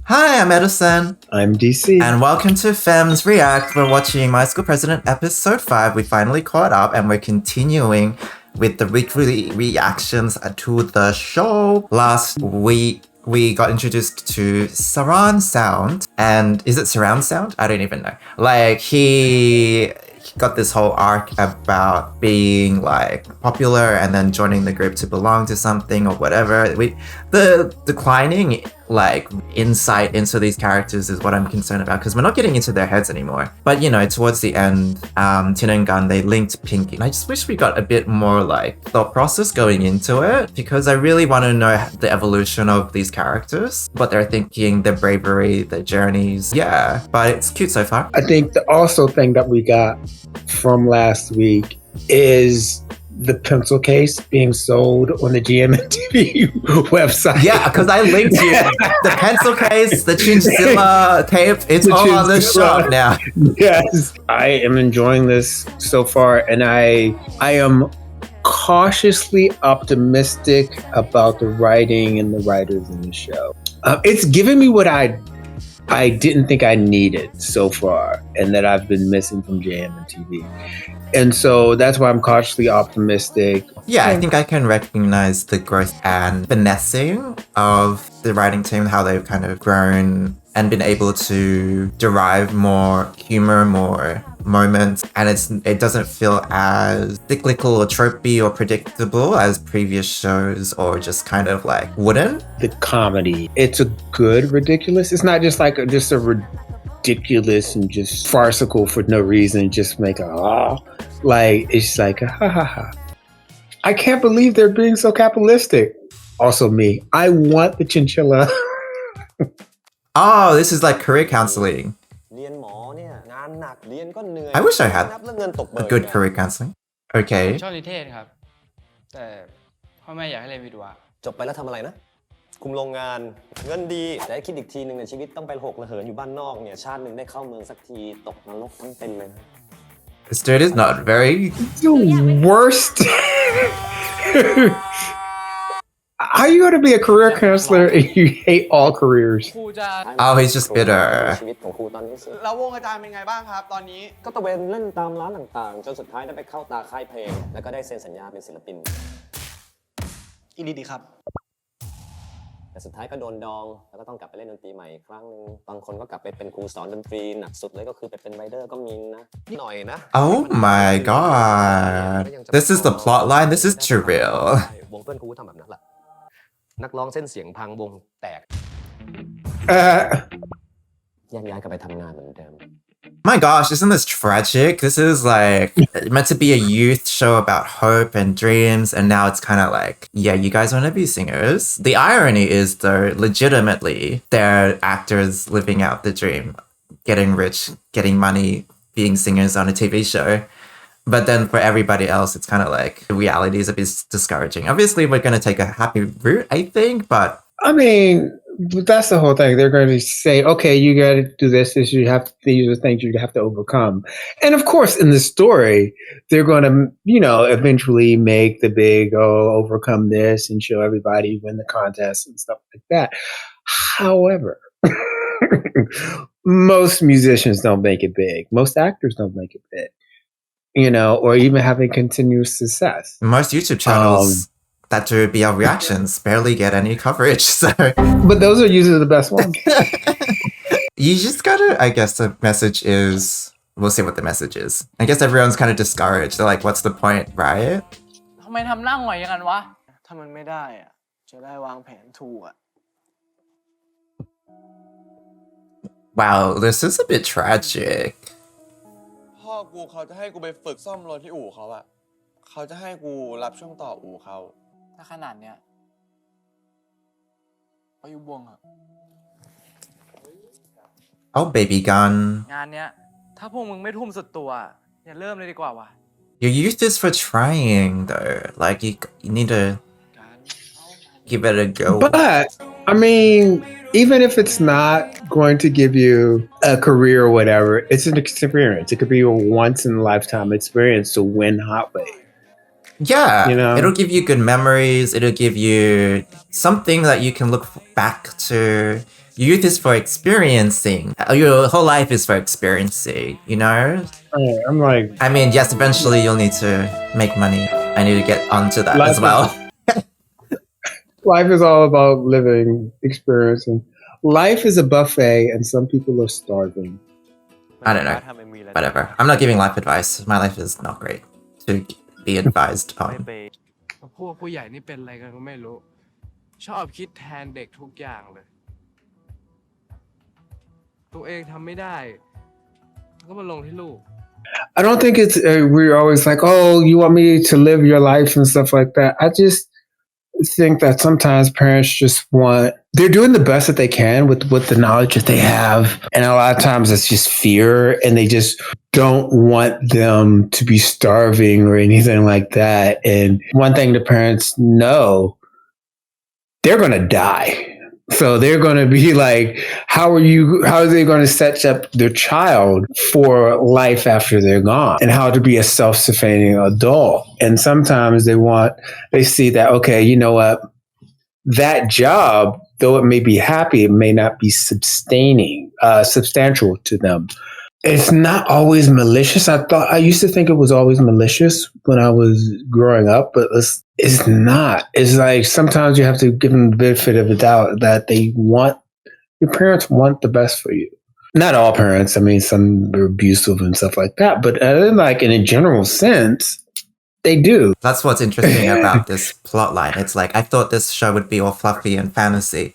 Hi, I'm Edison. I'm DC. And welcome to Femmes React. We're watching My School President episode 5. We finally caught up and we're continuing with the weekly reactions to the show. Last week, we got introduced to surround sound. And is it surround sound? I don't even know. Like, he got this whole arc about being like popular and then joining the group to belong to something or whatever. The declining like insight into these characters is what I'm concerned about because we're not getting into their heads anymore. But you know, towards the end, Tin and Gun, they linked Pinky. And I just wish we got a bit more like thought process going into it because I really want to know the evolution of these characters, what they're thinking, their bravery, their journeys. Yeah, but it's cute so far. I think the also thing that we got from last week is the pencil case being sold on the GMMTV website. Yeah, because I linked you the pencil case, the chinchilla tape. It's all on the shop now. Yes, I am enjoying this so far, and I am cautiously optimistic about the writing and the writers in the show. It's giving me what I didn't think I needed so far, and that I've been missing from GMMTV. And so that's why I'm cautiously optimistic. Yeah, I think I can recognize the growth and finessing of the writing team, how they've kind of grown and been able to derive more humor, more moments, and it doesn't feel as cyclical or tropey or predictable as previous shows or just kind of like wooden. The comedy, it's a good ridiculous. It's not just like just a ridiculous and just farcical for no reason, just make a like it's like a ha ha ha. I can't believe they're being so capitalistic. Also me, I want the chinchilla. Oh, this is like career counseling. I wish I had a good career counseling. Okay. ชอบนิเทศครับแต่พ่อแม่อยากให้เรียนวิศวะจบไปแล้วทำอะไรนะคุมโรงงานเงินดีแต่คิดอีกทีนึงในชีวิตต้องไปหกระเหินอยู่บ้านนอกเนี่ยชาตินึงได้เข้าเมืองสักทีตกนรกทั้งเป็นเลยนะ This dude is not very the worst. How are you going to be a career counselor and you hate all careers? ครูจะ Oh, he's just bitter. ชีวิตของครูตอนนี้สิ แล้ววงอาจารย์เป็นไงบ้างครับตอนนี้ ก็ตะเวนเล่นตามร้านต่างๆจนสุดท้ายได้ไปเข้าตาค่ายเพลงแล้วก็ได้เซ็นสัญญาเป็นศิลปิน อีลีดีครับ แต่สุดท้ายก็โดนดองแล้วก็ต้องกลับไปเล่นดนตรีใหม่อีกครั้งนึงบางคนก็กลับไปเป็นครูสอนดนตรีหนักสุดเลยก็คือไปเป็นไรเดอร์ก็มีนะหน่อยนะ Oh my god. This is the plot line. This is too real. วงเพื่อนกูทำแบบนั้นแหละนักร้องเส้นเสียงพังวงแตกแยกย้ายกลับไปทำงานเหมือนเดิม My gosh, isn't this tragic? This is like meant to be a youth show about hope and dreams, and now it's kind of like, yeah, you guys want to be singers. The irony is, though, legitimately, they're actors living out the dream, getting rich, getting money, being singers on a TV show. But then for everybody else, it's kind of like the reality is a bit discouraging. Obviously, we're going to take a happy route, I think, but I mean, that's the whole thing. They're going to say, okay, you got to do this. You have these are the things you have to overcome. And of course, in the story, they're going to, you know, eventually make the big, overcome this and show everybody win the contest and stuff like that. However, most musicians don't make it big. Most actors don't make it big, you know, or even having continuous success. Most YouTube channels that do BL reactions barely get any coverage. So, but those are usually the best ones. You just gotta, I guess the message is, we'll see what the message is. I guess everyone's kind of discouraged. They're like, what's the point, right? ทำไมทำหน้าหงอยอย่างนั้นวะถ้ามันไม่ได้อะจะได้วางแผนถูกอะ Wow, this is a bit tragic. พ่อกูเขาจะให้กูไปฝึกซ่อมรถที่อู่เขาอะเขาจะให้กูรับช่วงต่ออู่เขาถ้าขนาดเนี้ยไปอยู่วงอะ Oh, baby gun. งานเนี้ยถ้าพวกมึงไม่ทุ่มสุดตัวอย่าเริ่มเลยดีกว่าวะ Your youth is for trying, though. Like, you need to give it a go. But, I mean, even if it's not going to give you a career or whatever, it's an experience. It could be a once-in-a-lifetime experience to win Hot Wave. Yeah, you know? It'll give you good memories. It'll give you something that you can look back to Youth is for experiencing. Your whole life is for experiencing, you know? I'm like, I mean, yes, eventually you'll need to make money. I need to get onto that Life as well. life is all about living, experiencing. Life is a buffet, and some people are starving. I don't know. Whatever. I'm not giving life advice. My life is not great to be advised ไม่ on. เปย์พวกผู้ใหญ่นี่เป็นอะไรกันก็ไม่รู้ ชอบคิดแทนเด็กทุกอย่างเลย ตัวเองทำไม่ได้ ก็มาลงที่ลูก I don't think it's we're always like, oh, you want me to live your life and stuff like that. I just think that sometimes parents just want they're doing the best that they can with the knowledge that they have, and a lot of times it's just fear, and they just don't want them to be starving or anything like that. And one thing the parents know, they're gonna die. So they're going to be like, how are they going to set up their child for life after they're gone and how to be a self-sustaining adult? And sometimes they see that, okay, you know what? That job, though it may be happy, it may not be substantial to them. It's not always malicious. I used to think it was always malicious when I was growing up, but it's not. It's like sometimes you have to give them the benefit of the doubt that your parents want the best for you. Not all parents. I mean, some are abusive and stuff like that, but like in a general sense, they do. That's what's interesting about this plot line. It's like, I thought this show would be all fluffy and fantasy,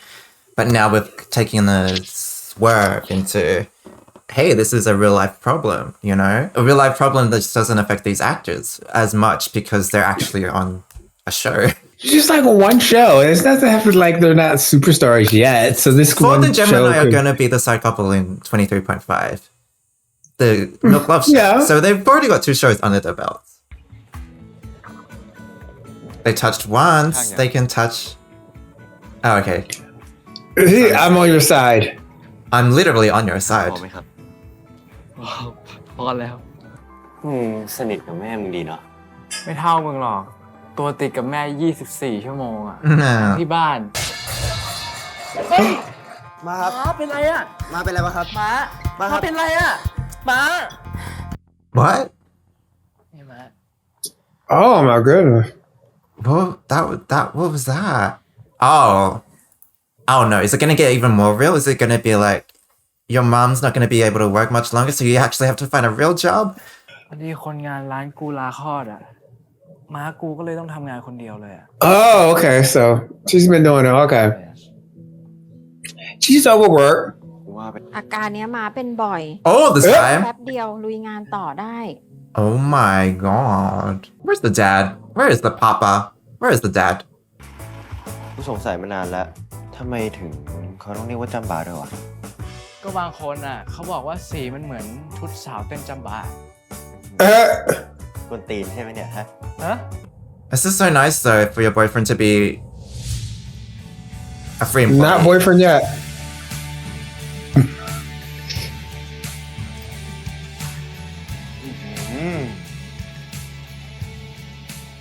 but now we're taking the swerve into, hey, this is a real life problem, you know? A real life problem that just doesn't affect these actors as much because they're actually on a show. Just like one show. It's not that like they're not superstars yet. So this Ford one and show Gemini are could- going to be the side couple in 23.5. The Milk Love show. Yeah. So they've already got 2 shows under their belts. They touched once, they can touch... Oh, okay. I'm on your side. I'm literally on your พ side. อไหมครับ พอแล้ว สนิทกับแม่มึงดีเนาะ ไม่เท่ามึงหรอก ตัวติดกับแม่ 24 ชั่วโมงอะ No. ที่บ้าน มาครับ ม้าเป็นไรอะ มาเป็นอะไรวะครับ ม้า มาครับ เป็นไรอะม้า What? นี่ม้า Oh my goodness. What was that? Oh no, is it gonna get even more real? Is it gonna be like, your mom's not gonna be able to work much longer, so you actually have to find a real job? พอดีคนงานร้านกูลาคลอดอะม้ากูก็เลยต้องทำงานคนเดียวเลยอะ Oh, okay. So she's been doing it. Okay. She's overworked. ว่าไป อาการเนี้ยมาเป็นบ่อย All the time? แป๊บเดียวลุยงานต่อได้ Oh my god. Where's the dad? Where is the papa? Where is the dad? กูสงสัยมานานแล้ว ทำไมถึงเขาต้องเรียกว่าจำบาด้วยวะ ก็บางคนอะเขาบอกว่าสีมันเหมือนชุดสาวเต้นจำบา กวนตีนใช่ไหมเนี่ยฮะ ฮะ This is so nice though for your boyfriend to be a free employee. Not boyfriend yet.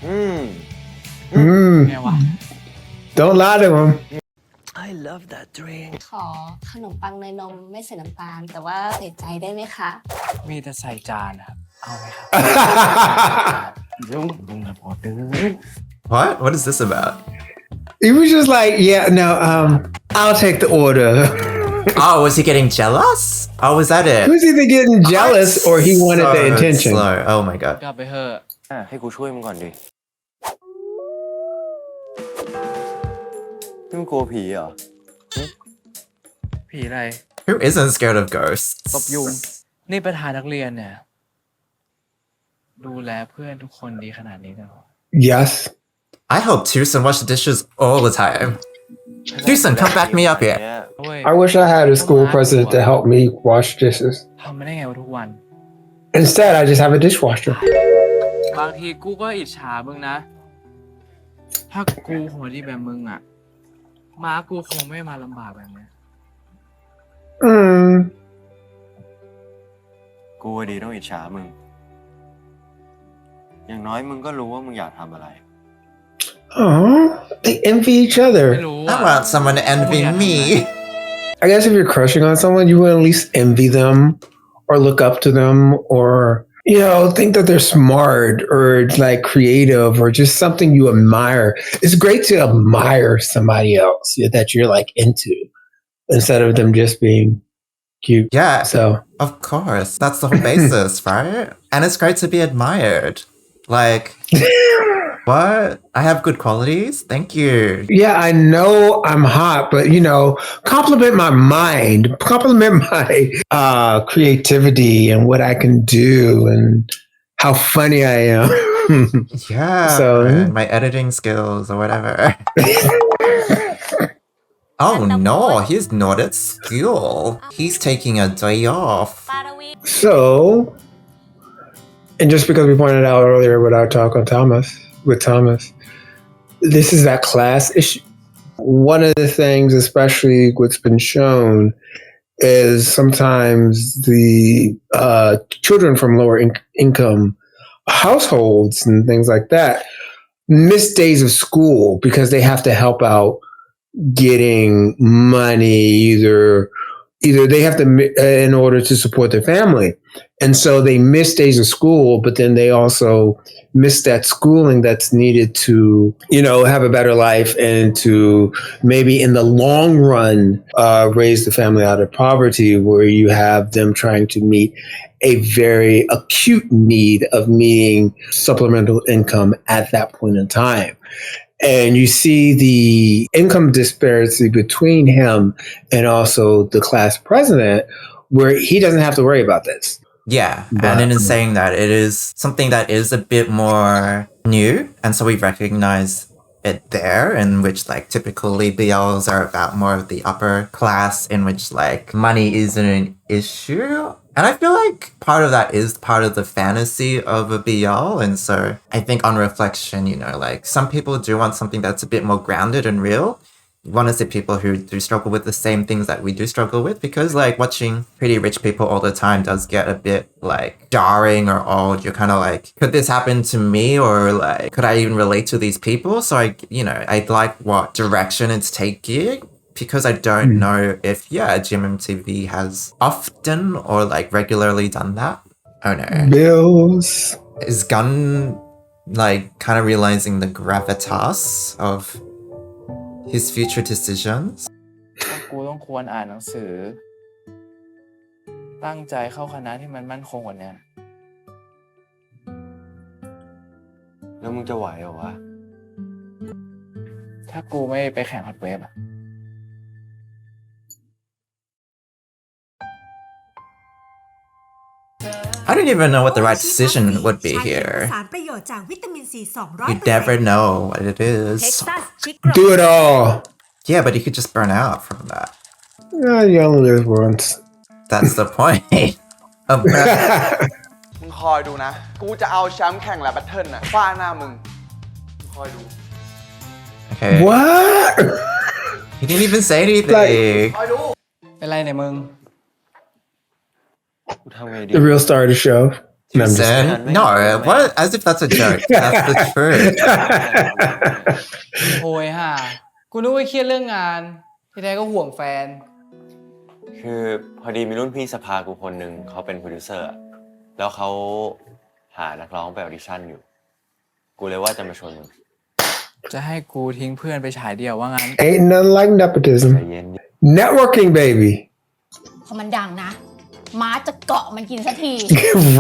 Mm. ไงวะ Don't lie to him. ขอขนมปังเนยนมไม่ใส่น้ำตาล แต่ว่าใส่ใจได้ไหมคะ มีแต่ใส่จานครับ เอาไหมครับ What? What is this about? He was just like, yeah, no, I'll take the order. Oh, was he getting jealous? Oh, was that it? He was either getting jealous or he wanted the So attention. slow. Oh my god. กลับไปเถอะ ให้กูช่วยมึงก่อนดิมึงกลัวผีเหรอ ผีอะไร Who isn't scared of ghosts? ตบยุง นี่ประธานนักเรียนเนี่ย ดูแลเพื่อนทุกคนดีขนาดนี้เลยเหรอ Yes. I hope Tucson wash the dishes all the time. Tucson, come back me up here. เนี่ย เว้ย I wish I had a school president to help me wash dishes. ทำไม่ได้ไงวะทุกวัน Instead, I just have a dishwasher. บางทีกูก็อิจฉามึงนะ ถ้ากูหัวดีแบบมึงอ่ะ ม้ากูคงไม่มาลำบากแบบนี้ กูดีต้องอิจฉามึง อย่างน้อยมึงก็รู้ว่ามึงอยากทำอะไร Oh, they envy each ไม่ other. รู้ I want someone to envy me. I guess if you're crushing on someone, you would at least envy them or look up to them or, think that they're smart or like creative or just something you admire. It's great to admire somebody else that you're like into instead of them just being cute. Yeah. So, of course. That's the whole basis, right? And it's great to be admired. Like, what? I have good qualities? Thank you. yeah, I know I'm hot, but compliment my mind, compliment my creativity and what I can do and how funny I am. Yeah. So- my editing skills or whatever. Oh no, he's not at school. He's taking a day off. So, and just because we pointed out earlier with our talk on Thomas, this is that class issue. One of the things, especially what's been shown, is sometimes the children from lower income households and things like that miss days of school because they have to help out getting money either they have to in order to support their family, and so they miss days of school, but then they also miss that schooling that's needed to have a better life and to maybe in the long run raise the family out of poverty, where you have them trying to meet a very acute need of meeting supplemental income at that point in time. And you see the income disparity between him and also the class president, where he doesn't have to worry about this. Yeah, But- and in saying that, it is something that is a bit more new, and so we recognize it there, in which like typically BLs are about more of the upper class, in which like money isn't an issue. And I feel like part of that is part of the fantasy of a BL. And so I think on reflection, like some people do want something that's a bit more grounded and real. You want to see people who do struggle with the same things that we do struggle with, because like watching pretty rich people all the time does get a bit like jarring or old. You're kind of like, could this happen to me? Or like, could I even relate to these people? So I like what direction it's taking, because I don't know if, GMMTV has often or like regularly done that. Oh no. Bills. Is Gunn like kind of realizing the gravitas of his future decisions? กูต้องควรอ่านหนังสือ ตั้งใจเข้าคณะที่มันมั่นคงกว่านี้ แล้วมึงจะไหวเหรอวะ ถ้ากูไม่ไปแข่งฮอตเวฟอะ I don't even know what the right decision would be here. You never know what it is. Do it all. Yeah, but you could just burn out from that. You only live once. That's the point. มึงคอยดูนะ กูจะเอาแชมป์แข่งและแบทเทิลน่ะฟาดหน้ามึง คอยดู Okay. What? He didn't even say anything. คอยดู เป็นไรเนี่ยมึง กูทำไงดี The real star of the show. No, I'm just Then, no, what? As if that's a joke. That's the truth. โอ้ยห่ากูนึกว่าเครียดเรื่องงานที่แท้ก็ห่วงแฟน คือพอดีมีรุ่นพี่สภากูคนหนึ่งเขาเป็นโปรดิวเซอร์อะแล้วเขาหานักร้องไปออดิชั่นอยู่ กูเลยว่าจะมาชวนมึง จะให้กูทิ้งเพื่อนไปฉายเดียวว่างั้น Ain't nothing like ใจ nepotism. เย็นดิ Networking, baby. พอมันดังนะ ม้าจะเกาะมันกินสักที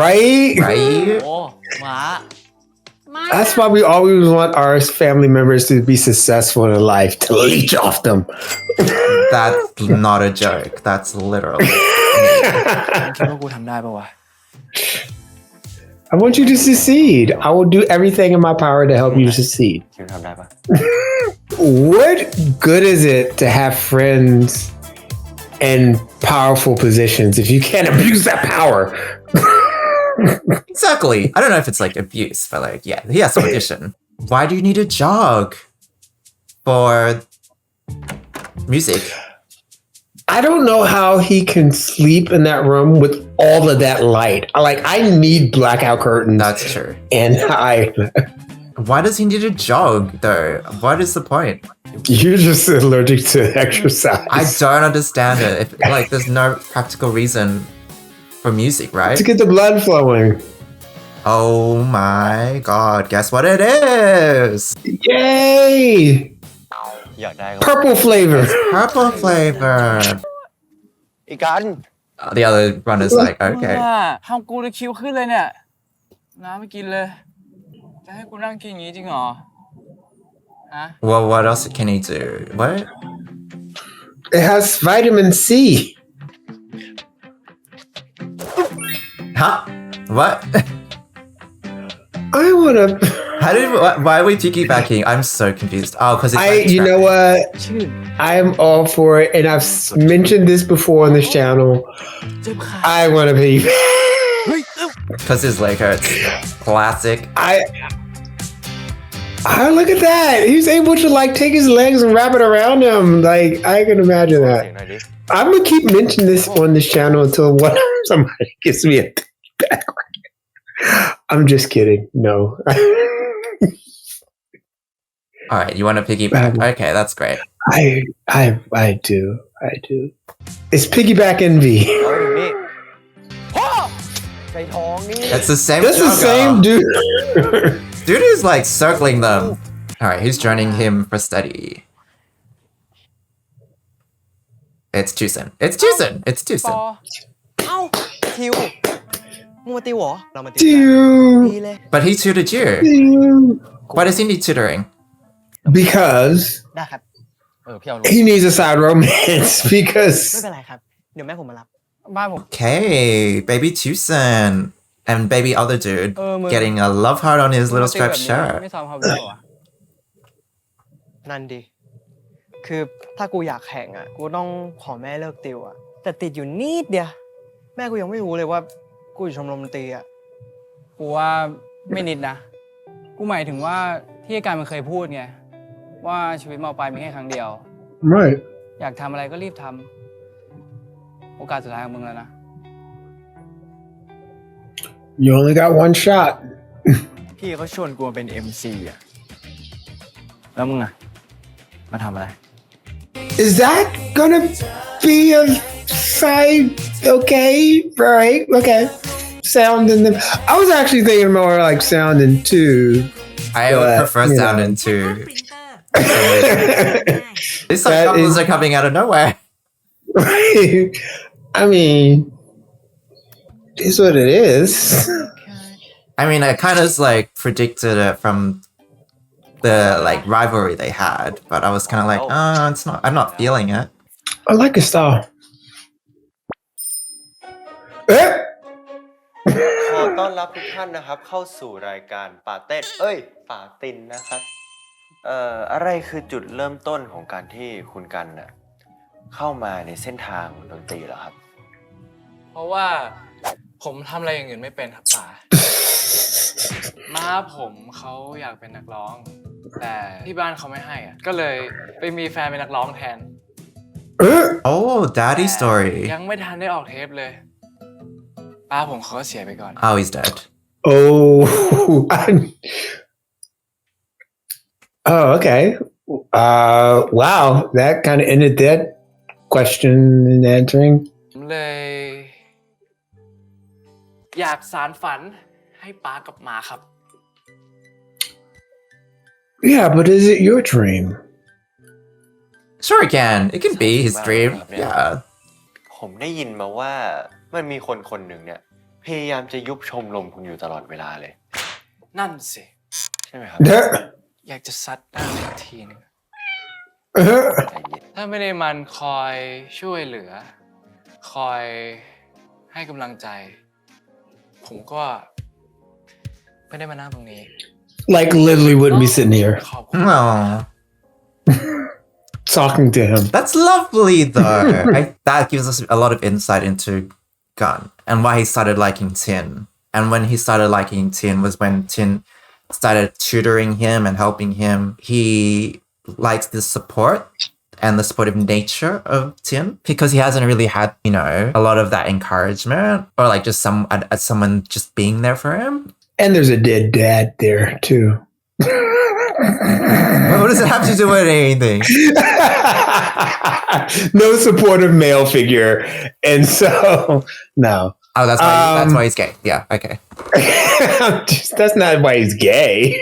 Right? โอ้ Right? ม้า That's why we always want our family members to be successful in life, to leech off them. That's not a joke. That's literally. คิดว่ากูทำได้ปะวะ I want you to succeed. I will do everything in my power to help you succeed. คิดว่าทำได้ปะ What good is it to have friends in powerful positions if you can't abuse that power? Exactly. I don't know if it's like abuse, but like, yeah, he has to audition. Why do you need a jog for music? I don't know how he can sleep in that room with all of that light. Like, I need blackout curtains. That's true. And Why does he need to jog though? What is the point? You're just allergic to exercise. I don't understand it. If, like, there's no practical reason for music, right? To get the blood flowing. Oh my god, guess what it is? Yay! อยากได้ก็ Purple flavor. Purple flavor. อีกัน The other runner's like, okay. ทำกูเลยคิวขึ้นเลยเนี่ย น้ำไม่กินเลย จะให้กูนั่งกินอย่างนี้จริงเหรอ ฮะ Well, what else can he do? What? It has vitamin C. Huh? What? I wanna. Why are we piggybacking? I'm so confused. Oh, because it's like You know what? I'm all for it, and I've mentioned this before on this channel. I want to be. because his leg hurts. Classic. I look at that. He's able to like take his legs and wrap it around him. Like I can imagine เสีย that. งหน่อยดิ I'm gonna keep mentioning this on this channel until one somebody gives me a back. I'm just kidding. No. All right, you want to piggyback? Okay, that's great. I do. It's piggyback envy. เอาไปถึงนี่พ่อไก่ทองนี่ It's the same. That's the jogger. same dude. Dude is like circling them. All right, who's joining him for study? It's Tucson. It's Tucson. It's ป Tucson. อ เอ้าทิวมึงมาติวเหรอเรามาติวกันดี Dude. เลย But he tutored you. Why does he need tutoring? Because ได้ครับ พี่เอาลง he needs a side romance. ไม่ Because เป็นไรครับ เดี๋ยวแม่ผมมารับ บ้านผม Okay, baby Tucson and baby other dude man. getting a love heart on his little striped ไม่ shirt. ซ้อมเขาด้วยเหรอวะ นั่นดิ คือถ้ากูอยากแข่งอ่ะ กูต้องขอแม่เลิกติวอ่ะ แต่ติดอยู่นิดเดียว แม่กูยังไม่รู้เลยว่ากูอยู่ชมรมดนตรีอ่ะ กูว่าไม่นิดนะ กูหมายถึงว่าที่อาการมันเคยพูดไง ว่าชีวิตมปลายมีแค่ครั้งเดียว right. อยากทำอะไรก็รีบทำโอกาสสุดท้ายของมึงแล้วนะ You only got one shot. พี่เขาชวนกูมาเป็น MC อ่ะ แล้วมึงอ่ะ มาทำอะไร Is that gonna be a side? Okay, right? Okay. Sound in the. I was actually thinking more like sound in two. I would But, prefer you sound know. into. These That couples is- are coming out of nowhere. I mean, it's what it is. I mean, I kind of like predicted it from the like rivalry they had, but I was kind of like, it's not. I'm not feeling it. I like his style. ขอต้อนรับทุกท่านนะครับ เข้าสู่รายการป่าเต้นป่าตินนะครับ อะไรคือจุดเริ่มต้นของการที่คุณกันน่ะเข้ามาในเส้นทางดนตรีเหรอครับ เพราะว่าผมทำอะไรอย่างอื่นไม่เป็นครับป๋า ม้าผมเขาอยากเป็นนักร้อง แต่ที่บ้านเขาไม่ให้อ่ะ ก็เลยไปมีแฟนเป็นนักร้องแทน Oh, daddy ยั story. งไม่ทันได้ออกเทปเลย ป้าผมเขาก็เสียไปก่อน Oh, he's dead. Oh, oh, okay. Wow, that kind of ended that question and answering. ผมเลย อยากสารฝันให้ป้ากับหมาครับ Yeah, but is it your dream? Sure, it can. It can be his dream. Yeah. ผมได้ยินมาว่ามันมีคนคนหนึ่งเนี่ยพยายามจะยุบชมรมคุณอยู่ตลอดเวลาเลย นั่นสิ ใช่ไหมครับ อยากจะซัดหน้าอีกทีหนึง ใจเย็น ถ้าไม่ได้มันคอยช่วยเหลือ คอยให้กำลังใจ ผมก็ไม่ได้มานั่งตรงนี้ Like literally wouldn't be sitting here ขอบคุณ Oh, talking to him. that's lovely, though. That gives us a lot of insight into Gun and why he started liking Tin. And when he started liking Tin was when Tin started tutoring him and helping him. He liked the support and the supportive nature of Tin because he hasn't really had, you know, a lot of that encouragement or like just someone just being there for him. And there's a dead dad there too. What does it have to do with anything? No supportive male figure, and so no. Oh, that's why he's gay. Yeah, okay. That's not why he's gay.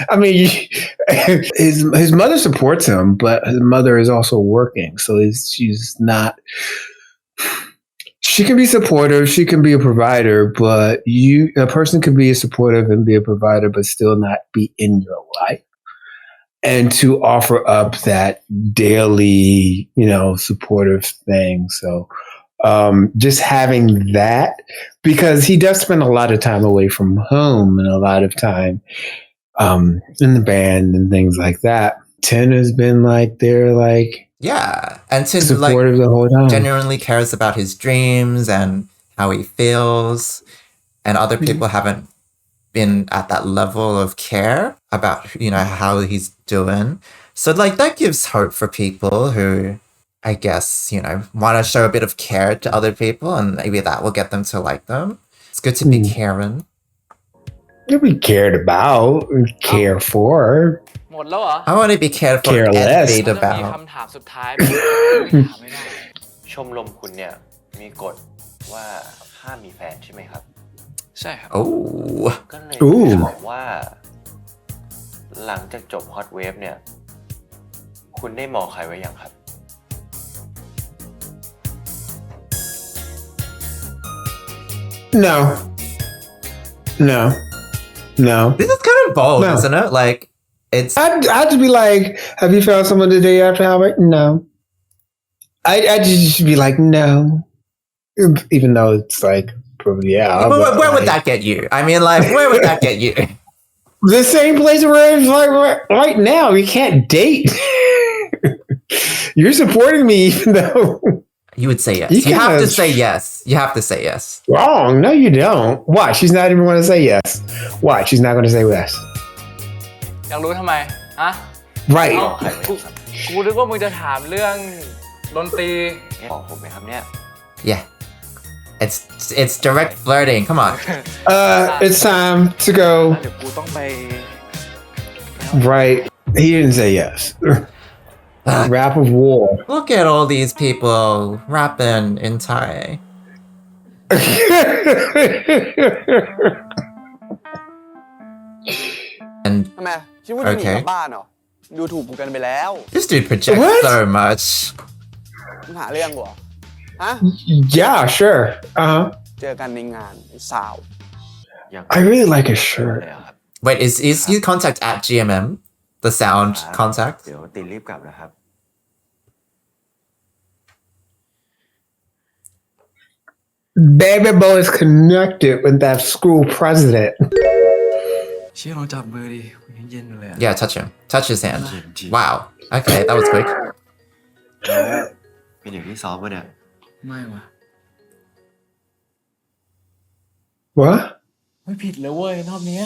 I mean, his mother supports him, but his mother is also working, so she's not. She can be supportive. She can be a provider, but a person can be a supportive and be a provider, but still not be in your life. And to offer up that daily, supportive thing. So, just having that, because he does spend a lot of time away from home and a lot of time, in the band and things like that. Tin has been yeah, and Tin supportive the whole time. Genuinely cares about his dreams and how he feels, and other people haven't been at that level of care about how he's doing. So that gives hope for people who, I guess, want to show a bit of care to other people, and maybe that will get them to like them. It's good to be caring. To be cared about, care for. หมดแล้วเหรอ I want to be cared for and Careless. envied มันจะมี about. คำถามสุดท้ายแบบถามไม่ได้ ชมรมคุณเนี่ยมีกฎว่าห้ามมีแฟนใช่ไหมครับ ใช่ครับ Oh. ก็เลย Ooh. ถามว่า หลังจากจบฮอตเวฟเนี่ย คุณได้มองใครไว้อย่างครับ No. This is kind of bold, No. isn't it? It's I'd just be like, have you found someone the day after Howard? No. I'd just be like, no. Even though it's probably, yeah. But where would that get you? I mean, where would that get you? The same place we're in right now. We can't date. You're supporting me even though... You would say yes. You You have to can't- say yes. You have to say yes. Wrong. No, you don't. Why? She's not even going to say yes. Why? She's not going to say yes. อยากรู้ทำไมฮะ Right. กูนึกว่ามึงจะถามเรื่องดนตรี บอกผมไหมครับเนี่ย Yeah. It's direct flirting. Come on. It's time to go. เดี๋ยวกูต้องไป Right. He didn't say yes. Rap of war. Look at all these people rapping in Thai. And ทำไมคิดว่าจะหนี Okay. กลับบ้านเหรอ ดูถูกกูกันไปแล้ว this dude projects What? so much. มึงหาเรื่องกูเหรอฮะ Yeah, sure. Uh-huh. เจอกันในงานไอ้สาว I really like his shirt. เลยครับ Wait, is he contact at GMM? The sound contact? เดี๋ยวตินรีบกลับนะครับ Baby boy is connected with that school president. เชี่ยลองจับมือดิเย็นเลย Yeah, touch him. Touch his hand. Wow. Okay, that was quick. แล้วเป็นอย่างที่ซ้อมป่ะเนี่ย ไม่ว่ะ What? ไม่ผิดเลยเว้ยรอบเนี้ย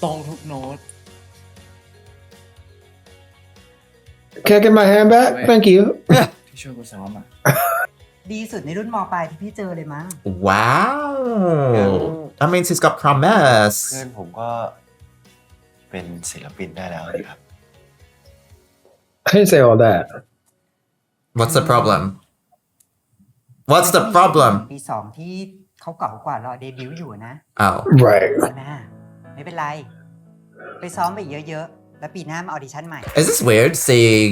ตรงทุกโน้ต Can I get my hand back? Thank you. ที่ช่วยกูซ้อมอ่ะ ดีสุดในรุ่นมปลายที่พี่เจอเลยมั้ง Wow. That means he's got promise. เพื่อนผมก็เป็นศิลปินได้แล้วนะครับ I didn't say all that. What's the problem? What's the problem? ปีสองที่เขาเก่ากว่าเราเดบิวต์อยู่นะ Oh. Right. นะไม่เป็นไร ไปซ้อมไปเยอะๆ แล้วปีหน้ามาออดิชั่นใหม่ Is this weird seeing...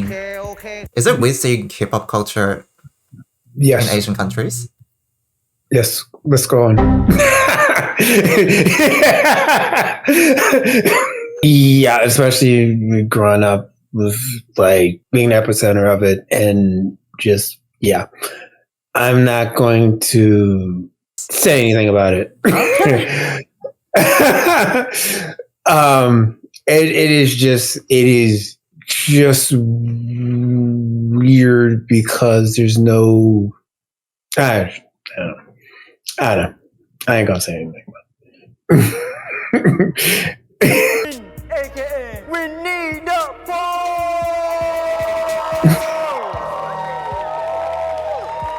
Is it weird seeing hip-hop culture in Yes. Asian countries? Yes. Let's go on. Yeah, especially growing up with being the epicenter of it and just, yeah. I'm not going to say anything about it. It is just weird because there's no, I don't know. I ain't gonna say anything about it. AKA Winnie the Pooh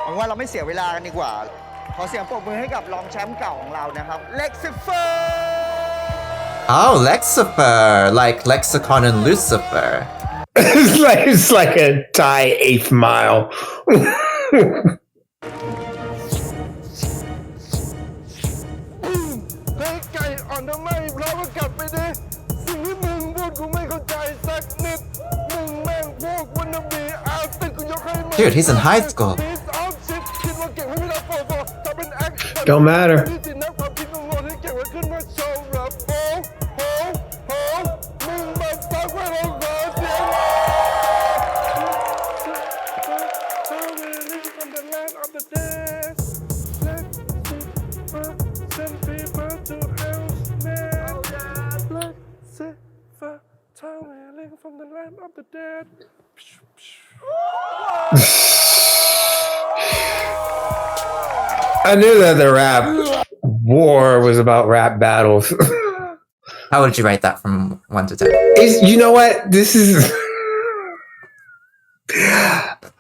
หวังว่าเราไม่เสียเวลากันดีกว่า ขอเสียงปรบมือให้กับรองแชมป์เก่าของเรานะครับ เล็กซิเฟอร์ Oh, Lexifer, like Lexicon and Lucifer. It's like a Thai 8th Mile. เฮ้ยไก่อ่อนทำไมเราก็กลับไปดิสิ่งที่มึงพูดกูไม่เข้าใจสักนิดมึงแม่งพวกวันนบีอาติกูยกให้มึง Dude, he's in high school. Don't matter. From the land of the dead. I knew that the rap war was about rap battles. How would you rate that from 1 to 10? You know what? This is.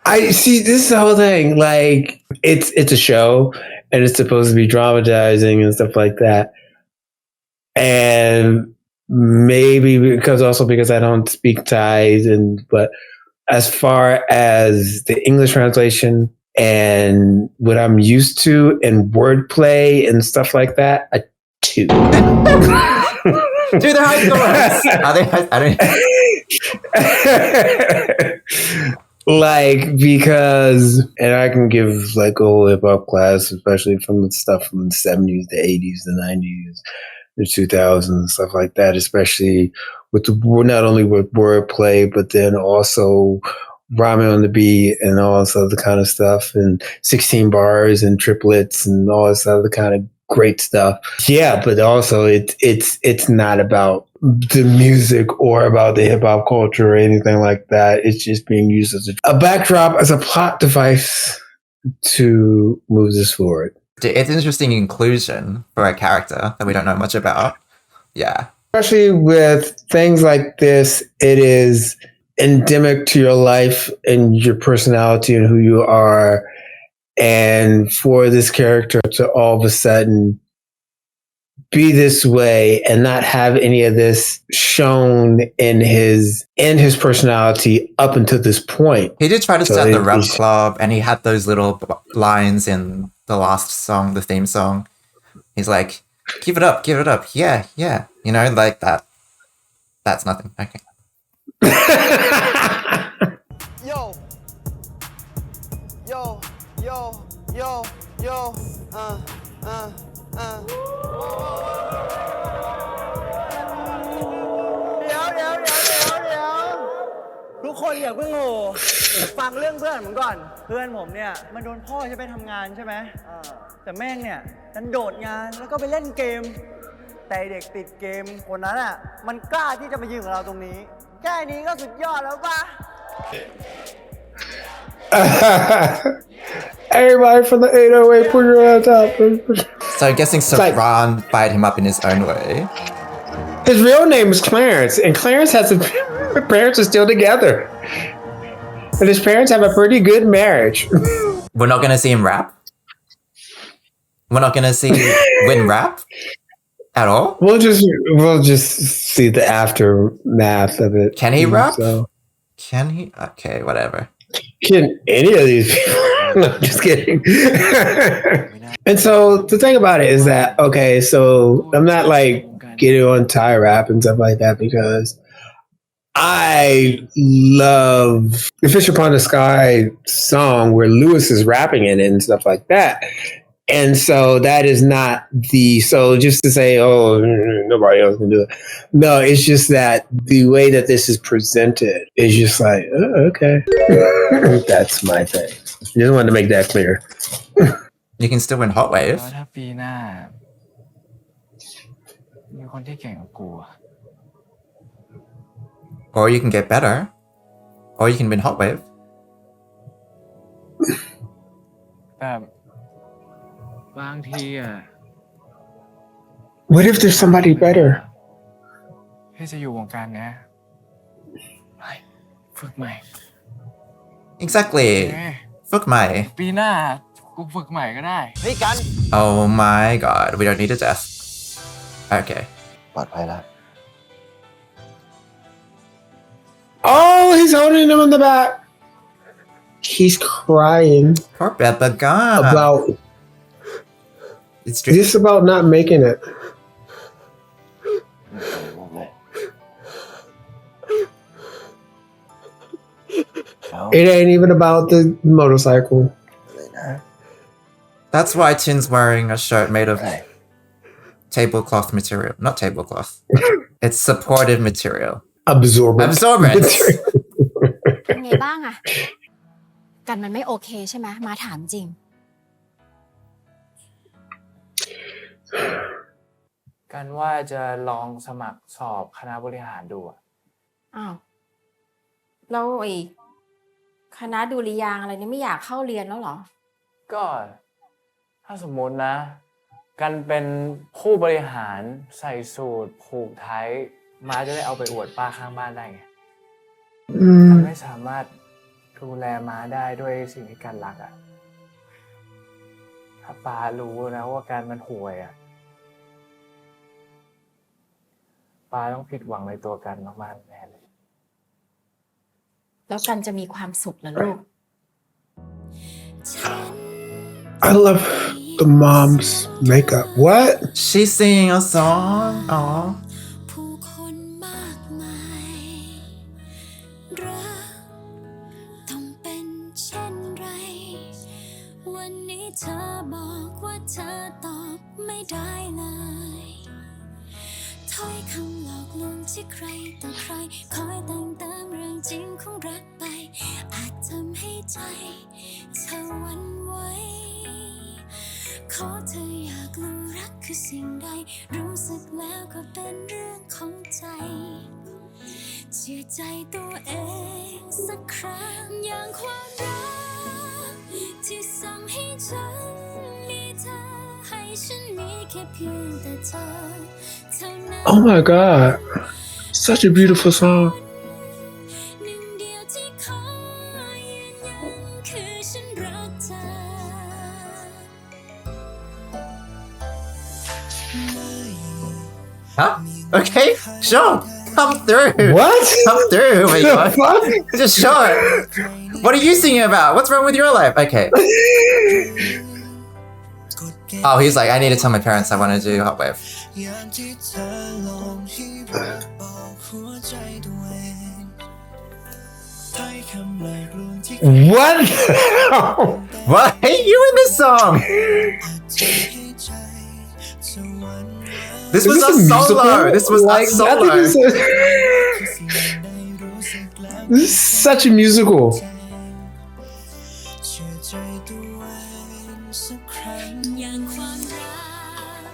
I see. This is the whole thing. Like, it's a show, and it's supposed to be dramatizing and stuff like that. And maybe because I don't speak Thai, but as far as the English translation and what I'm used to and wordplay and stuff like that, a 2. Dude, they're high schoolers. Are they? I don't. Like, because, and I can give like a whole hip hop class, especially from the stuff from the 70s, the 80s, the 90s, the 2000s, and stuff like that, especially with not only with wordplay, but then also rhyming on the beat and all this other kind of stuff, and 16 bars and triplets and all this other kind of great stuff. Yeah, but also it's not about the music or about the hip hop culture or anything like that. It's just being used as a backdrop, as a plot device to move this forward. It's interesting inclusion for a character that we don't know much about. Yeah. Especially with things like this, it is endemic to your life and your personality and who you are. And for this character to all of a sudden be this way and not have any of this shown in his personality up until this point. He did try to start the rap club, and he had those little lines in the last song, the theme song. He's like, give it up, yeah, yeah. You know, like that. That's nothing. Okay. Yo. Yo, yo, yo, yo, เดี๋ยวทุกคนอย่าเพิ่งโหฟังเรื่องเพื่อนผมก่อน เพื่อนผมเนี่ยมันโดนพ่อใช้ไปทำงานใช่ไหมแต่แม่งเนี่ยดันโดดงานแล้วก็ไปเล่นเกม แต่เด็กติดเกมคนนั้นอ่ะมันกล้าที่จะมายืนกับเราตรงนี้ แค่นี้ก็สุดยอดแล้วป่ะ Everybody from the 808, put your hands up. So I'm guessing Sabran fired him up in his own way. His real name is Clarence, and Clarence has his parents are still together. And his parents have a pretty good marriage. We're not going to see him rap? We're not going to see Win rap? At all? We'll just see the aftermath of it. Can he rap? So. Can he? Okay, whatever. Can any of these people? No, just kidding. And so the thing about it is that, okay, so I'm not like getting on Thai rap and stuff like that because I love the Fish Upon the Sky song where Lewis is rapping in it and stuff like that. And so that is not so just to say, oh, nobody else can do it. No, it's just that the way that this is presented is just like, oh, okay. That's my thing. Just wanted to make that clear. You can still win Hot Wave. ถ้าปีหน้ามีคนที่เก่งกว่ากู Or you can get better. Or you can win Hot Wave. แบบบางทีอ่ะ What if there's somebody better? พี่จะอยู่วงการเนี้ยไปฝึกใหม่ Exactly. ฝึกใหม่ ปีหน้ากูฝึกใหม่ก็ได้ Oh my god, we don't need a death. Okay. ปลอดภัยแล้ว Oh, he's holding him on the back. He's crying. Poor Peppa God. About it's just about not making it. It ain't even about the motorcycle. That's why Chin's wearing a shirt made of tablecloth material. Not tablecloth. It's supportive material. Absorbent. Absorbent. เป็นไงบ้างอะกันมันไม่โอเคใช่ไหมมาถามจริง กันว่าจะลองสมัครสอบคณะบริหารดูอะ อ้าวแล้วไอ้คณะดุริยางค์อะไรนี่ไม่อยากเข้าเรียนแล้วเหรอ ก็ถ้าสมมตินะ กันเป็นผู้บริหารใส่สูทผูกไทยม้าจะได้เอาไปอวดป้าข้างบ้านได้ไงกันไม่สามารถดูแลม้าได้ด้วยสิ่งที่กันรักอะถ้าป้ารู้นะว่าการมันห่วยอะป้าต้องผิดหวังในตัวกันมากๆแน่เลย แล้วกันจะมีความสุขเหรอลูก I love the mom's makeup. What? She's singing a song. Aww. ผู้คนมากมายรักต้องเป็นเช่นไรวันนี้เธอบอกว่าเธอตอบไม่ได้เลยถ้อยคำหลอกลวงที่ใครต่อใครคอยแต่งเติมเรื่องจริงของรักไปอาจทำให้ใจเธอหวั่นไหวขอเธออยากรู้รักคือสิ่งใดรู้สึกแล้วก็เป็นเรื่องของใจเชื่อใจตัวเองสักครั้งอย่างความรักที่สั่งให้ฉันมีเธอให้ฉันมีแค่เพียงแต่เธอเท่านั้น Oh my God. Such a beautiful song. หนึ่งเดียวที่ขอยืนยันคือฉันรักเธอ Huh? Okay, sure. Come through. What? Come through. Oh my The God. fuck? Just sure. What are you singing about? What's wrong with your life? Okay. Oh, he's like, I need to tell my parents I want to do Hot Wave. What? What? Hey, you in this song? This was a solo. This was a solo. This is such a musical. อย่างความรัก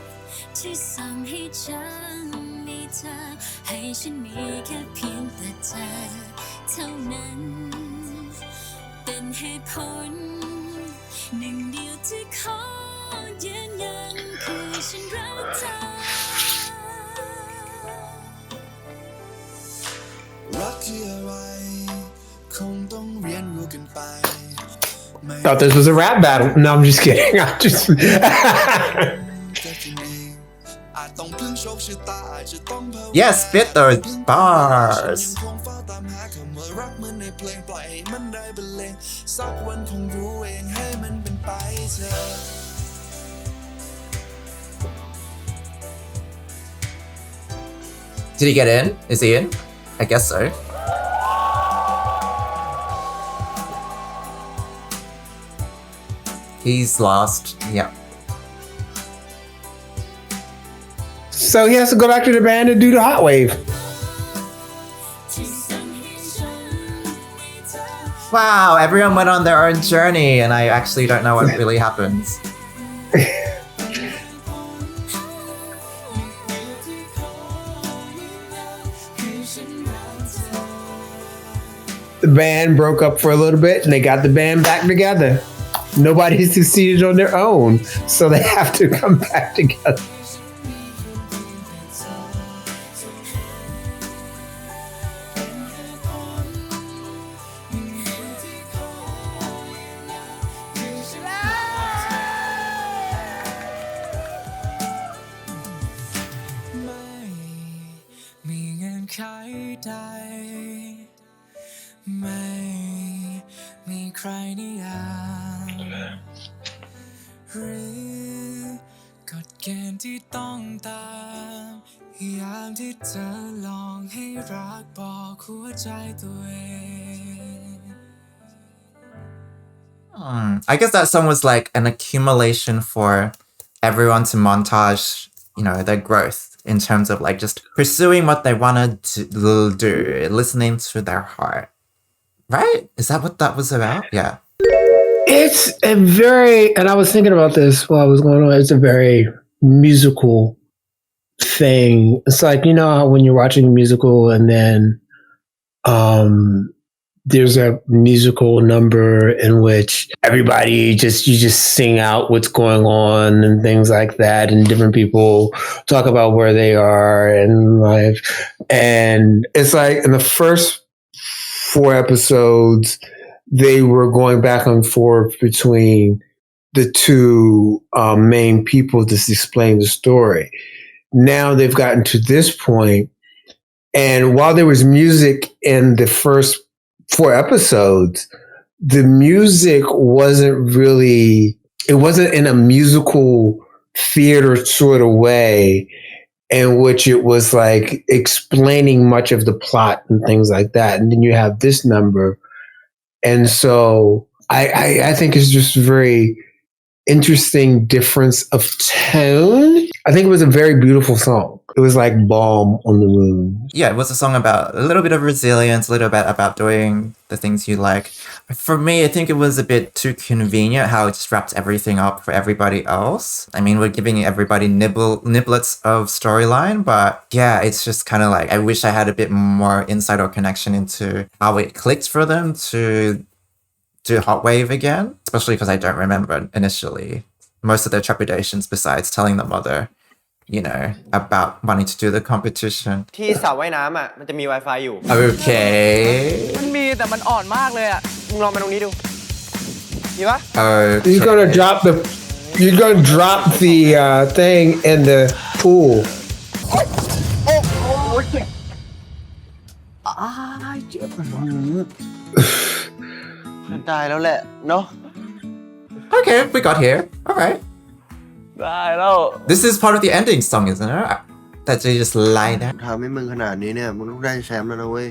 ที่สั่งให้ฉันมีเธอให้ฉันมีแค่เพียงแต่เธอเท่านั้นเป็นเหตุผลหนึ่งเดียวที่ขอยืนยันคือฉันรักเธอ รักคืออะไรคงต้องเรียนรู้กันไป Thought this was a rap battle. No, I'm just kidding. I'm just. Yes, spit those bars. รักมันในเพลงปล่อยให้มันได้บรรเลงสักวันคงรู้เองให้มันเป็นไปเถอะ Did he get in? Is he in? I guess so. He's lost. Yeah. So he has to go back to the band and do the hot wave. Wow, everyone went on their own journey, and I actually don't know what really happens. The band broke up for a little bit and they got the band back together. Nobody succeeded on their own, so they have to come back together. ไม่มีใครนิยามหรือกฎเกณฑ์ที่ต้องตามยามที่เธอลองให้รักบอกหัวใจตัวเอง I guess that song was like an accumulation for everyone to montage, you know, their growth in terms of like just pursuing what they wanted to do, listening to their heart. Right? Is that what that was about? Yeah. It's a very, and I was thinking about this while I was going on, it's a very musical thing. It's like, you know, how when you're watching a musical and then there's a musical number in which everybody you just sing out what's going on and things like that, and different people talk about where they are in life. And it's like in the first 4 episodes, they were going back and forth between the two main people to explain the story. Now they've gotten to this point, and while there was music in the first 4 episodes, the music wasn't in a musical theater sort of way in which it was like explaining much of the plot and things like that. And then you have this number. And so I think it's just a very interesting difference of tone. I think it was a very beautiful song. It was like balm on the wound. Yeah, it was a song about a little bit of resilience, a little bit about doing the things you like. For me, I think it was a bit too convenient how it just wrapped everything up for everybody else. I mean, we're giving everybody niblets of storyline, but yeah, it's just kind of like, I wish I had a bit more insight or connection into how it clicked for them to do Hot Wave again, especially because I don't remember initially most of their trepidations besides telling the mother, you know, about wanting to do the competition. ที่สระว่ายน้ำอ่ะมันจะมี Wi-Fi อยู่ Okay. มันมีแต่มันอ่อนมากเลยอ่ะ มึงลองมาตรงนี้ดูมีปะ Okay. You're gonna drop the thing in the pool. ได้แล้วแหละเนาะ Okay, we got here. All right. ได้แล้ว This is part of the ending song, isn't it? That they just lie down. ทำให้มึงขนาดนี้เนี่ยมึงต้องได้แชมป์แล้วนะเว้ย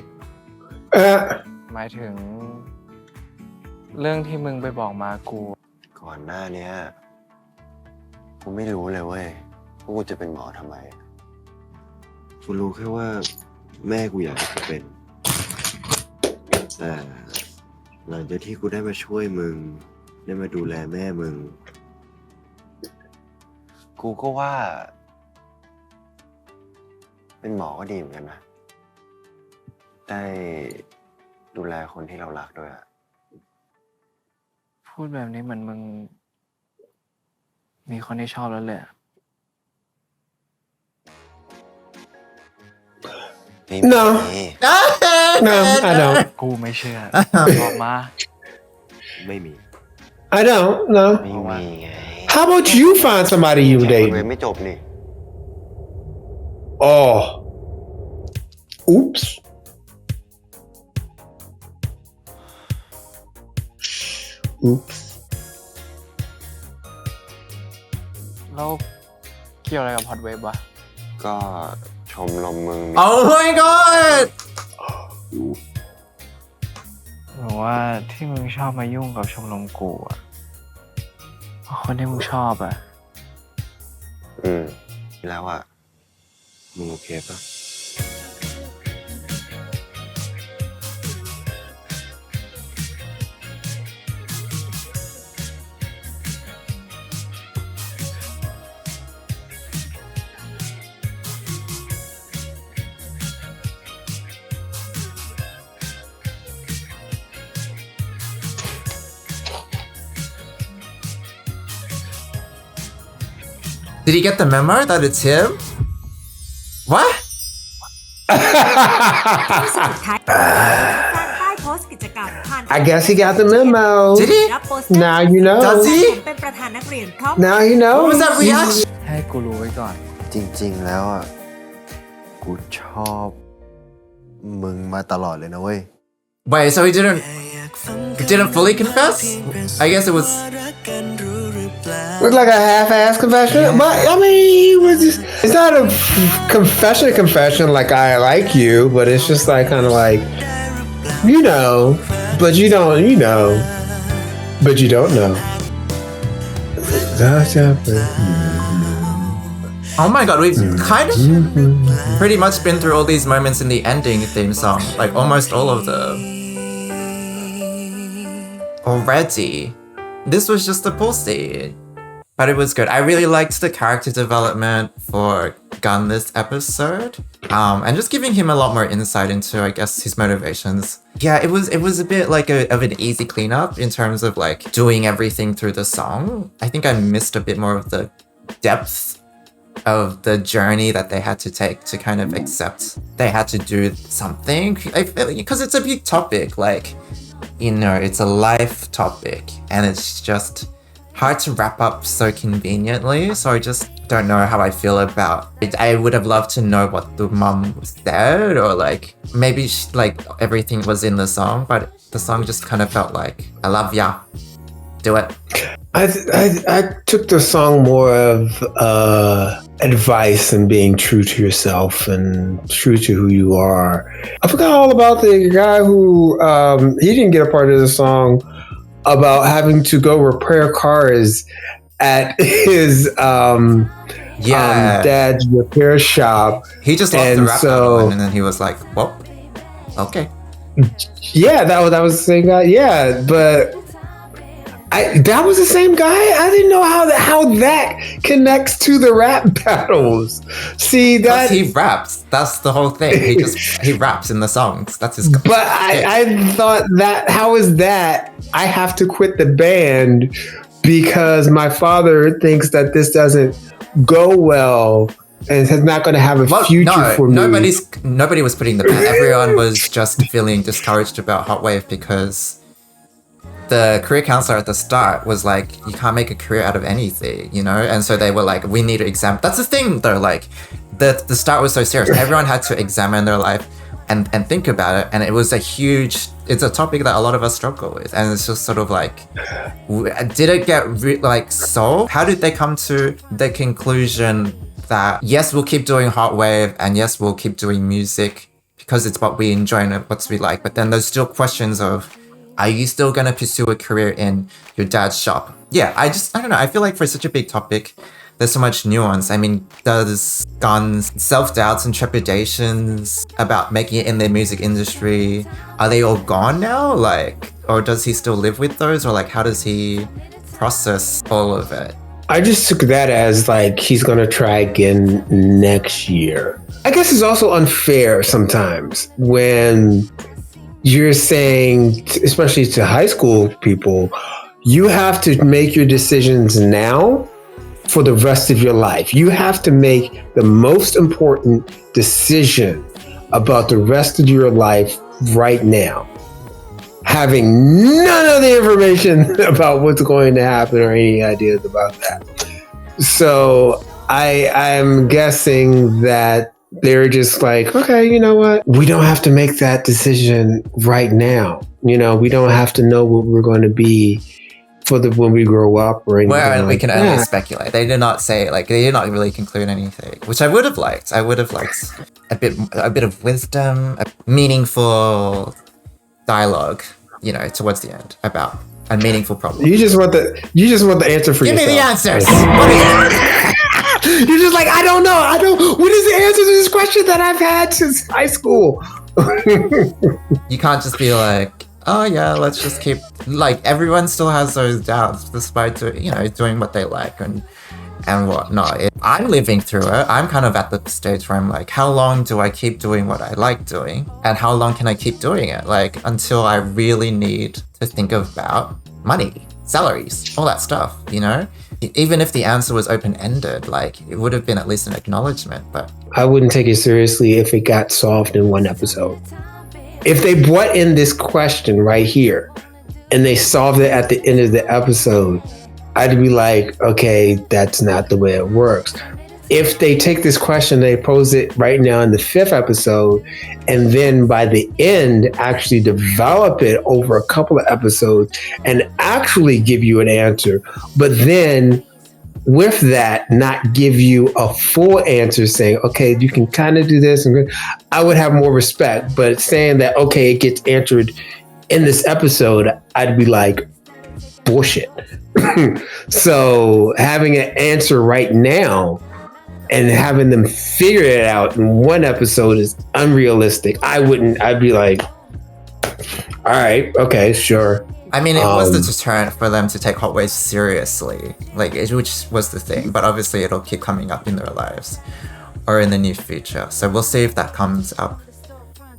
หมายถึง เรื่องที่มึงไปบอกมากู ก่อนหน้านี้กูไม่รู้เลยเว้ยว่ากูจะเป็นหมอทำไมกูรู้แค่ว่าแม่กูอยากให้กูเป็นแต่หลังจากที่กูได้มาช่วยมึงได้มาดูแลแม่มึงกูก็ว่าเป็นหมอก็ดีเหมือนกันนะได้ดูแลคนที่เรารักด้วยอะ พูดแบบนี้เหมือนมึง มีคนที่ชอบแล้วเลย No. No, I don't. กูไม่เชื่อ บอกมา ไม่มี I don't. No. ไม่มีไง How about you find somebody you date? ไม่จบนี่ Oh. Oops. Oops. แล้วเกี่ยวอะไรกับฮอตเวฟวะ ก็ชมรมมึง Oh my god! หรือว่าที่มึงชอบมายุ่งกับชมรมกูอะเพราะคนที่มึงชอบอะ แล้วอ่ะมึงโอเคปะ Did he get the memo that it's him? What? สุดท้ายสร้างป้ายโพสต์กิจกรรมผ่าน I guess he got the memo. Did he? รับโปสเตอร์ Now you know. Does he? ผมเป็นประธานนักเรียนพร้อม Now he knows. What was that reaction? ให้กูรู้ไว้ก่อน จริงๆแล้วอ่ะกูชอบมึงมาตลอดเลยนะเว้ย Wait, so he didn't fully confess? I guess it was. Looked like a half-ass confession, but I mean, it's not a confession like I like you, but it's just like kind of like, you know, but you don't, you know, but you don't know. Oh my god, we've kind of pretty much been through all these moments in the ending theme song, like almost all of them already. This was just a pool scene. But it was good. I really liked the character development for Gun this episode. And just giving him a lot more insight into, I guess, his motivations. Yeah, it was a bit like of an easy cleanup in terms of like doing everything through the song. I think I missed a bit more of the depth of the journey that they had to take to kind of accept they had to do something. I feel because it's a big topic, like, you know, it's a life topic and it's just hard to wrap up so conveniently, so I just don't know how I feel about it. I would have loved to know what the mum said, or like maybe like everything was in the song, but the song just kind of felt like, I love ya, do it. I took the song more of advice and being true to yourself and true to who you are. I forgot all about the guy who he didn't get a part of the song about having to go repair cars at his dad's repair shop. He just lost the rap out of him, and then he was like, well, okay. Yeah, that was the same guy. Yeah, but that was the same guy? I didn't know how that connects to the rap battles. See, that he raps. That's the whole thing. He raps in the songs. That's his. But I thought that, how is that? I have to quit the band because my father thinks that this doesn't go well and is not going to have a future for me. Nobody was putting the band. Everyone was just feeling discouraged about Hot Wave because the career counselor at the start was like, you can't make a career out of anything, you know? And so they were like, we need to examine. That's the thing though, like the start was so serious. Everyone had to examine their life and think about it. And it was it's a topic that a lot of us struggle with. And it's just sort of like, did it get solved? How did they come to the conclusion that yes, we'll keep doing Hot Wave and yes, we'll keep doing music because it's what we enjoy and what we like. But then there's still questions of, are you still going to pursue a career in your dad's shop? Yeah, I don't know. I feel like for such a big topic, there's so much nuance. I mean, does Gun's self-doubts and trepidations about making it in the music industry, are they all gone now? Like, or does he still live with those? Or like, how does he process all of it? I just took that as like, he's going to try again next year. I guess it's also unfair sometimes when you're saying, especially to high school people, you have to make your decisions now for the rest of your life. You have to make the most important decision about the rest of your life right now, having none of the information about what's going to happen or any ideas about that. So I'm guessing that they're just like, okay, you know what? We don't have to make that decision right now. You know, we don't have to know what we're going to be when we grow up or anything. Well, we can only speculate. They did not say, like, they did not really conclude anything, which I would have liked. I would have liked a bit of wisdom, a meaningful dialogue, you know, towards the end about a meaningful problem. You just want the answer for yourself. Give me the answers. You're just like, I don't know. What is the answer to this question that I've had since high school? You can't just be like, oh yeah, let's just keep, like, everyone still has those doubts despite doing what they like and whatnot. I'm living through it. I'm kind of at the stage where I'm like, how long do I keep doing what I like doing? And how long can I keep doing it? Like, until I really need to think about money, salaries, all that stuff, you know? Even if the answer was open-ended, like, it would have been at least an acknowledgement, but I wouldn't take it seriously if it got solved in one episode. If they brought in this question right here and they solved it at the end of the episode, I'd be like, okay, that's not the way it works. if they take this question, they pose it right now in the 5th episode, and then by the end, actually develop it over a couple of episodes and actually give you an answer. But then with that, not give you a full answer saying, okay, you can kind of do this. And I would have more respect. But saying that, okay, it gets answered in this episode, I'd be like, bullshit. So having an answer right now and having them figure it out in one episode is unrealistic. I'd be like, all right, okay, sure. I mean, it was the deterrent for them to take Hot Waves seriously, which was the thing. But obviously, it'll keep coming up in their lives or in the near future. So we'll see if that comes up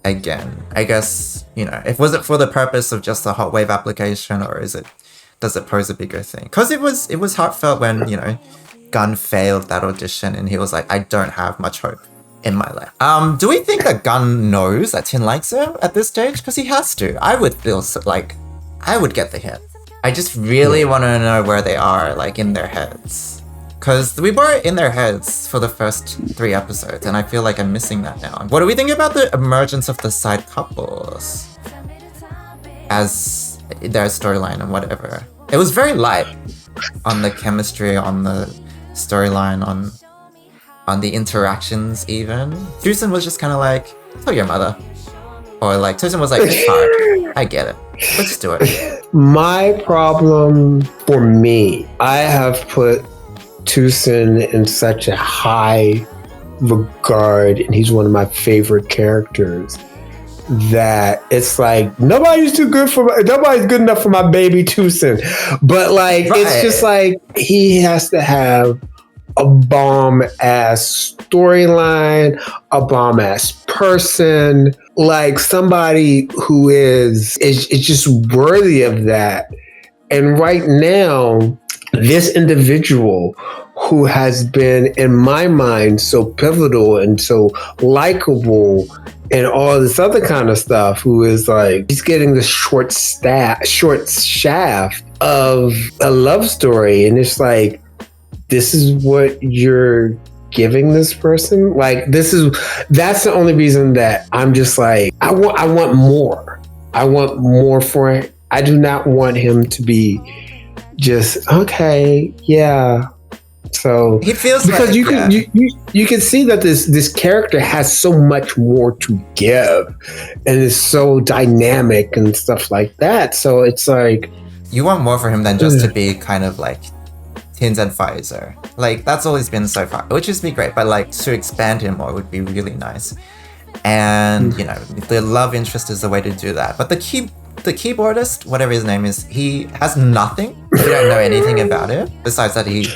again. I guess, if was it for the purpose of just the Hot Wave application, or does it pose a bigger thing? Because it was heartfelt when Gunn failed that audition and he was like, I don't have much hope in my life. Do we think that Gunn knows that Tin likes him at this stage? Because he has to. I would feel like I would get the hint. I just really want to know where they are, in their heads. Because we were in their heads for the first 3 episodes, and I feel like I'm missing that now. What do we think about the emergence of the side couples as their storyline and whatever? It was very light on the chemistry, on the storyline, on the interactions even. Tucson was just kind of like, tell your mother. Or Tucson was like, it's hard. I get it. Let's do it. My problem for me, I have put Tucson in such a high regard, and he's one of my favorite characters, that it's like nobody's good enough for my baby Tucson. But it's just like he has to have a bomb ass storyline, a bomb ass person, somebody who is just worthy of that. And right now, this individual who has been, in my mind, so pivotal and so likable and all this other kind of stuff, who is he's getting the short shaft of a love story. And it's like, this is what you're giving this person? That's the only reason that I'm just like, I want more. I want more for it. I do not want him to be just, okay, yeah. So he feels because you can see that this character has so much more to give and is so dynamic and stuff like that. So it's like, you want more for him than just to be kind of Tin's advisor. That's always been so far, which is be great, but to expand him more would be really nice. And the love interest is the way to do that. But the keyboardist, whatever his name is, he has nothing. We don't know anything about it besides that he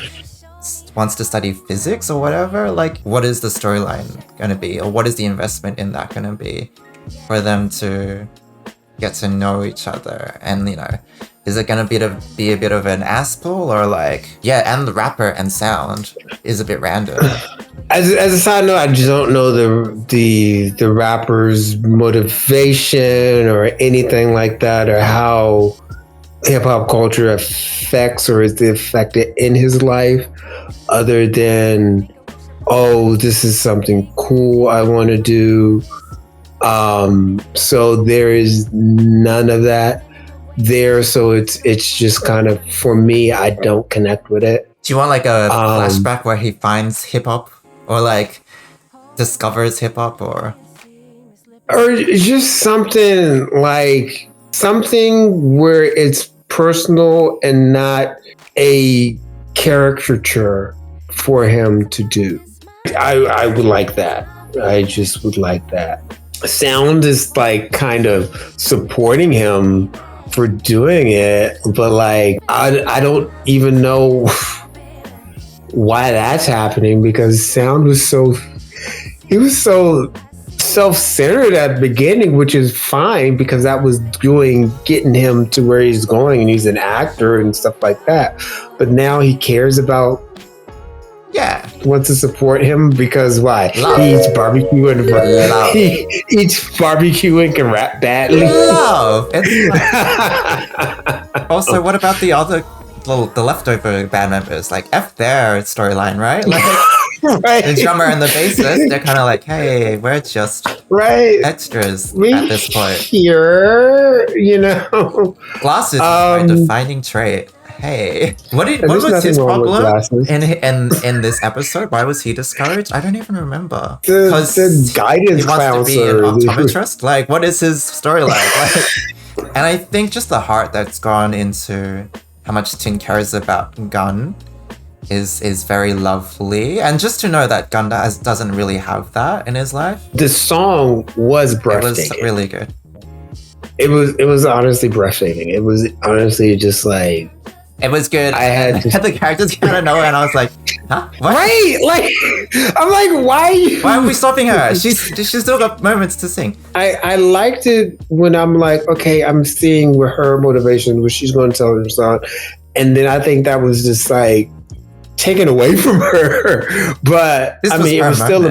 wants to study physics or whatever. What is the storyline gonna be, or what is the investment in that gonna be for them to get to know each other? And is it gonna be a bit of an ass pull, or and the rapper and sound is a bit random. As a side note, I just don't know the rapper's motivation or anything like that, or how hip hop culture affects or is affected in his life, other than, oh, this is something cool I want to do. So there is none of that there. So it's just kind of, for me, I don't connect with it. Do you want a flashback where he finds hip hop, or discovers hip hop, or just something where it's personal and not a caricature for him to do? I would like that. I just would like that. Sound is kind of supporting him for doing it, but I don't even know why that's happening, because Sound was so self-centered at the beginning, which is fine because that was getting him to where he's going, and he's an actor and stuff like that. But now he cares about, wants to support him because why? Love. He eats barbecue and he eats barbecue and can rap badly. Love. Also, what about the other the leftover band members? F their storyline, right? Right. The drummer and the bassist, they're kind of like, hey, we're just extras at this point. Here, you know. Glasses is my defining trait. Hey, what was his problem in this episode? Why was he discouraged? I don't even remember. Because the guidance he wants to be an counselor. optometrist. Like, what is his storyline? Like, and I think just the heart that's gone into how much Tin cares about Gun is very lovely, and just to know that Gun doesn't really have that in his life. The song was breathtaking. It was really good. It was honestly breathtaking. It was honestly just like. It was good. I had the characters kind of know, and I was like, huh? What? Right? Like, I'm like, why are we stopping her? She's still got moments to sing. I liked it when I'm like, okay, I'm seeing with her motivation, what she's going to tell her son, and then I think that was just like taken away from her. But I mean, it was still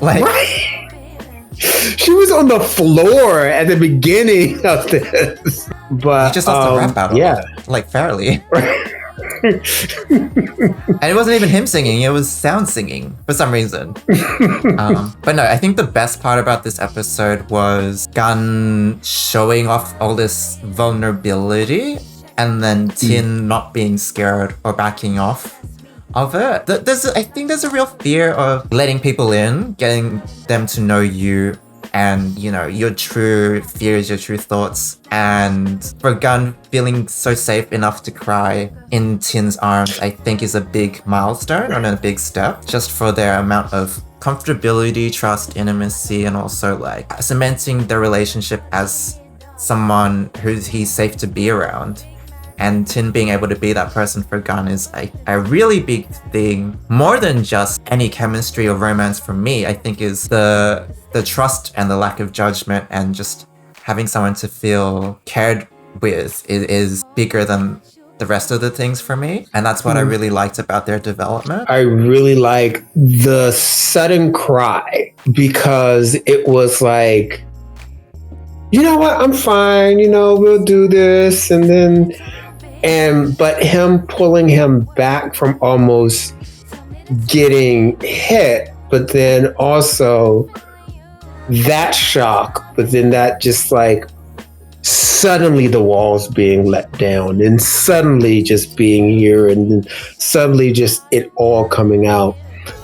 like. Right? She was on the floor at the beginning of this, but he just lost the rap battle, like fairly. And it wasn't even him singing; it was sound singing for some reason. But no, I think the best part about this episode was Gun showing off all this vulnerability, and then Tin not being scared or backing off of it. I think there's a real fear of letting people in, getting them to know you and, you know, your true fears, your true thoughts. And for Gun feeling so safe enough to cry in Tin's arms, I think is a big milestone and a big step just for their amount of comfortability, trust, intimacy, and also like cementing their relationship as someone who he's safe to be around. And Tin being able to be that person for Gun is a really big thing. More than just any chemistry or romance for me, I think is the trust and the lack of judgment and just having someone to feel cared with is bigger than the rest of the things for me. And that's what I really liked about their development. I really like the sudden cry because it was like, you know what, I'm fine, you know, we'll do this. But him pulling him back from almost getting hit, but then also that shock, but then that just like suddenly the walls being let down and suddenly just being here and then suddenly just it all coming out.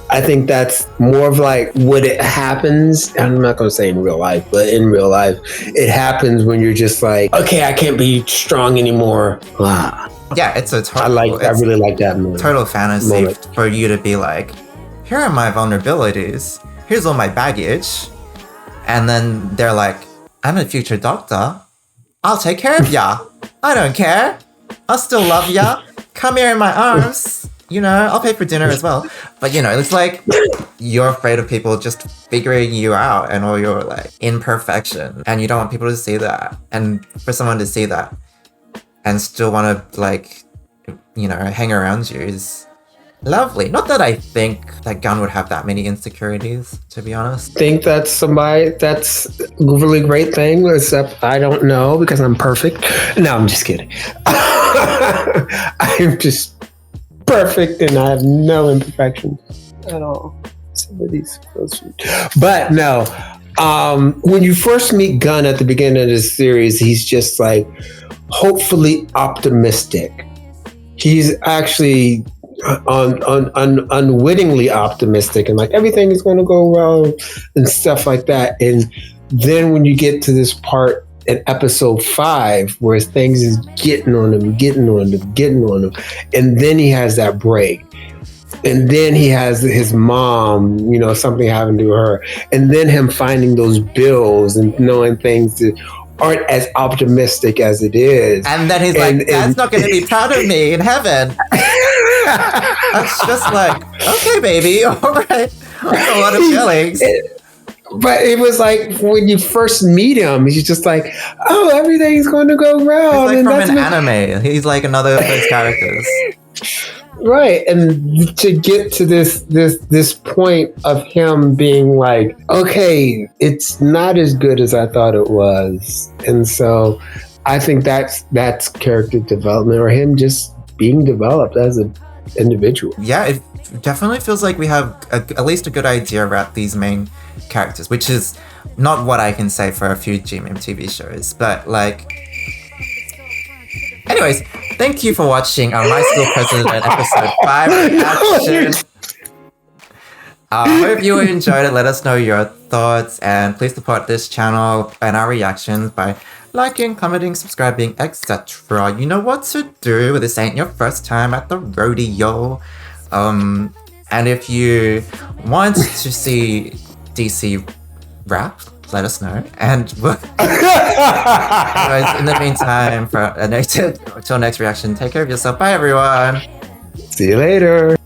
I think that's more of like what it happens. I'm not going to say in real life, but in real life, it happens when you're just like, okay, I can't be strong anymore. Yeah, it's a total. I really like that movie. Total fantasy for you to be like, here are my vulnerabilities. Here's all my baggage. And then they're like, I'm a future doctor. I'll take care of ya. I don't care. I'll still love ya. Come here in my arms. You know, I'll pay for dinner as well. But you know, it's like you're afraid of people just figuring you out and all your like imperfection. And you don't want people to see that. And for someone to see that and still want to like, you know, hang around you is lovely. Not that I think that Gun would have that many insecurities, to be honest. I think that's a really great thing, except I don't know because I'm perfect. No, I'm just kidding. I'm just perfect and I have no imperfections at all. Some of these but no, when you first meet Gun at the beginning of this series, he's just like hopefully optimistic. He's actually unwittingly optimistic and like everything is going to go well and stuff like that. And then when you get to this part in episode 5 where things is getting on him, and then he has that break. And then he has his mom, you know, something happened to her. And then him finding those bills and knowing things that aren't as optimistic as it is. And then he's like, Dad's not going to be proud of me in heaven. That's just like, okay, baby, all right. That's a lot of feelings. But it was like when you first meet him, he's just like, oh, everything's going to go well. He's like from an anime. He's like another of those characters. Right. And to get to this point of him being like, okay, it's not as good as I thought it was. And so I think that's character development, or him just being developed as a individual. Yeah, it definitely feels like we have at least a good idea about these main characters, which is not what I can say for a few GMMTV shows, but like. Anyways, thank you for watching our My School President episode 5 reaction. Hope you enjoyed it. Let us know your thoughts, and please support this channel and our reactions by liking, commenting, subscribing, etc. You know what to do. This ain't your first time at the rodeo. And if you want to see DC rap, let us know. And anyways, in the meantime, until next reaction, take care of yourself. Bye, everyone. See you later.